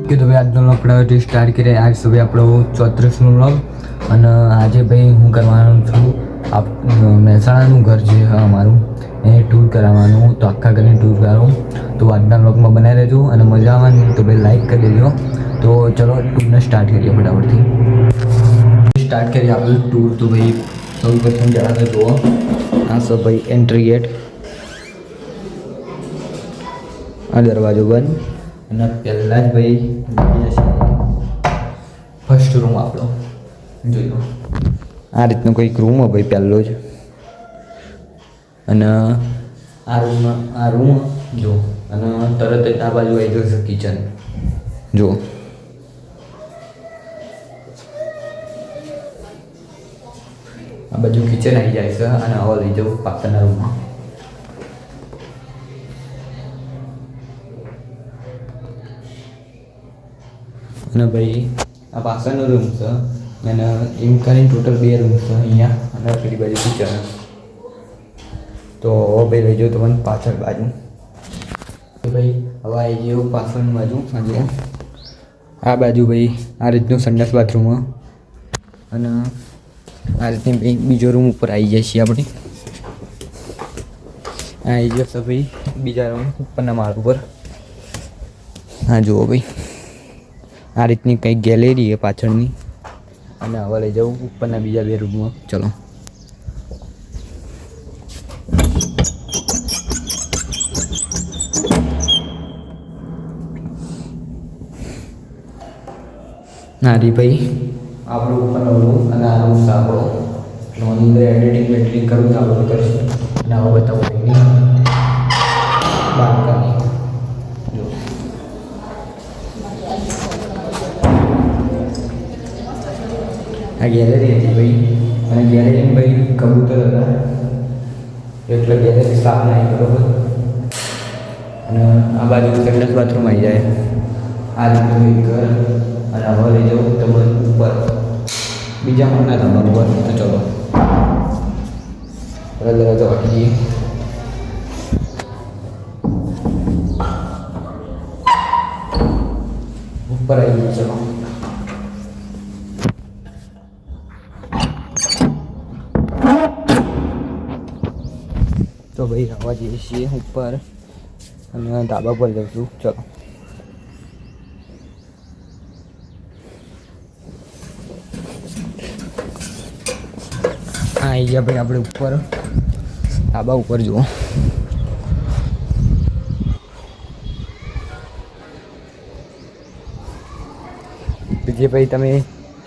કે તો ભાઈ આજનો આપણે સ્ટાર્ટ કરીએ. આજ સુધી આપણો 34નો વ્લોગ. અને આજે ભાઈ હું કરવાનો છું મહેસાણાનું ઘર છે અમારું, એ ટૂર કરાવવાનું. તો આખા ઘરની ટૂર કરાવું. તો આજના વ્લોગમાં બનાવી રહેજો અને મજા આવવાની તો ભાઈ લાઈક કરી દેજો. તો ચલો ટૂરને સ્ટાર્ટ કરીએ ફટાફટથી. સ્ટાર્ટ કરીએ આપણું ટૂર. તો ભાઈ સૌ પ્રથમ જણાવે જુઓ, આ સબ ભાઈ એન્ટ્રી ગેટ, આ દરવાજો બંધ. અને પહેલાં જ ભાઈ ફર્સ્ટ રૂમ આપણો જોઈ લો. આ રીતનો કંઈક રૂમ હોય ભાઈ પહેલો જ. અને આ રૂમ જો, અને તરત જ આ બાજુ આવી જશે કિચન જો. આ બાજુ કિચન આવી જાય છે. અને હવે લઈ જાઉં પાછળના રૂમમાં. અને ભાઈ આ પાછળનો રૂમ છે. અને એમ કરીને ટોટલ 2 રૂમ છે અહીંયા. અને પેલી બાજુ કિચન. તો ભાઈ લઈ જાઉં તમને પાછળ બાજુ. ભાઈ હવે આવી ગયું પાછળની બાજુ. આ બાજુ ભાઈ આ રીતનું સંડાસ બાથરૂમ. અને આ રીતની ભાઈ બીજો રૂમ ઉપર આવી જાય છીએ આપણે. આ આવી જશે ભાઈ બીજા રૂમ ઉપરના માળ ઉપર. હા જુઓ ભાઈ આ રીતની કંઈક ગેલેરી છે પાછળની. અને હવે લઈ જાઉં ઉપરના બીજા 2 રૂમમાં. ચલો. નારી ભાઈ આપણો ઉપરનો રૂમ અને આ રૂમ આપણો. અંદર એડિટિંગ કરું તો આપણે કરીશું. અને હવે બતાવું એની બાલ્કની જો. આ ગેલેરી હતી ભાઈ. અને ગેલેરીમાં ભાઈ કબૂતર હતા એટલે ગેલેરી સાફ નહીં બરોબર. અને આ બાજુ સંડાસ બાથરૂમ આવી જાય. આ રીતનું ઘર. અને હવે લઈ જાઉં તમારે ઉપર બીજા માળના તમારા ઉપર. તો ચલો દરવાજો વાટી દઈએ. ઉપર આવી ગયું. ચલો તો ભાઈ આવવા જઈએ છીએ ઉપર. અને ધાબા પર જઈશું. ચલો આવી ગયા ભાઈ આપણે ઉપર ધાબા ઉપર. જુઓ જે ભાઈ તમે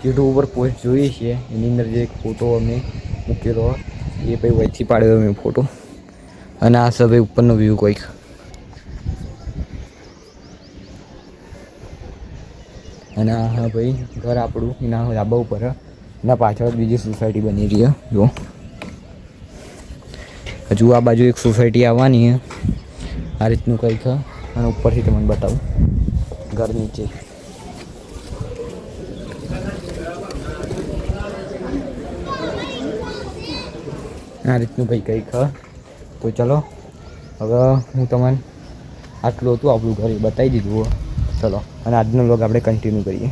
યુટ્યુબ ઉપર પોસ્ટ જોઈએ છીએ એની અંદર જે ફોટો અમે મૂકેલો એ ભાઈ વચ્ચે પાડેલો મેં ફોટો. અને આ છે ભાઈ ઉપરનો વ્યૂ કોઈક. અને હા ભાઈ ઘર આપણું એના ધાબા ઉપર. એના પાછળ બીજી સોસાયટી બની રહી જો. હજુ આ બાજુ એક સોસાયટી આવવાની આ રીતનું કંઈક. અને ઉપરથી તમને બતાવું ઘર નીચે. આ રીતનું ભાઈ કંઈક. તો ચલો હવે હું તમને આટલું હતું આપણું ઘર બતાવી દીધું. ચલો અને આજનો વ્લોગ આપણે કન્ટિન્યુ કરીએ.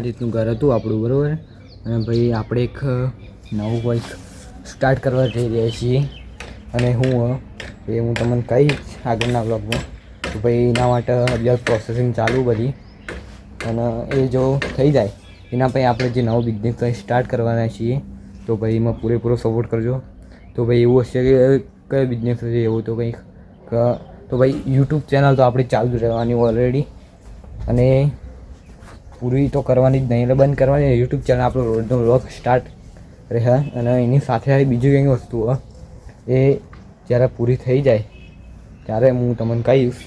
રીતનું ઘર હતું આપણું બરાબર. અને ભાઈ આપણે એક નવું કંઈક સ્ટાર્ટ કરવા જઈ રહ્યા છીએ અને હું તમને કહીશ આગળના બ્લોગમાં તો ભાઈ એના માટે હજી પ્રોસેસિંગ ચાલુ બધી અને એ જો થઈ જાય એના પછી આપણે જે નવો બિઝનેસ સ્ટાર્ટ કરવાના છીએ તો ભાઈ એમાં પૂરેપૂરો સપોર્ટ કરજો. તો ભાઈ એવું હશે કે કયો બિઝનેસ હશે એવું તો કંઈક તો ભાઈ યુટ્યુબ ચેનલ તો આપણી ચાલુ જ રહેવાની ઓલરેડી અને પૂરી તો કરવાની જ નહીં એટલે બંધ કરવાની. યુટ્યુબ ચેનલ આપણો રોજનો વ્લોગ સ્ટાર્ટ રહે અને એની સાથે બીજી કંઈ વસ્તુ એ જ્યારે પૂરી થઈ જાય ત્યારે હું તમને કહીશ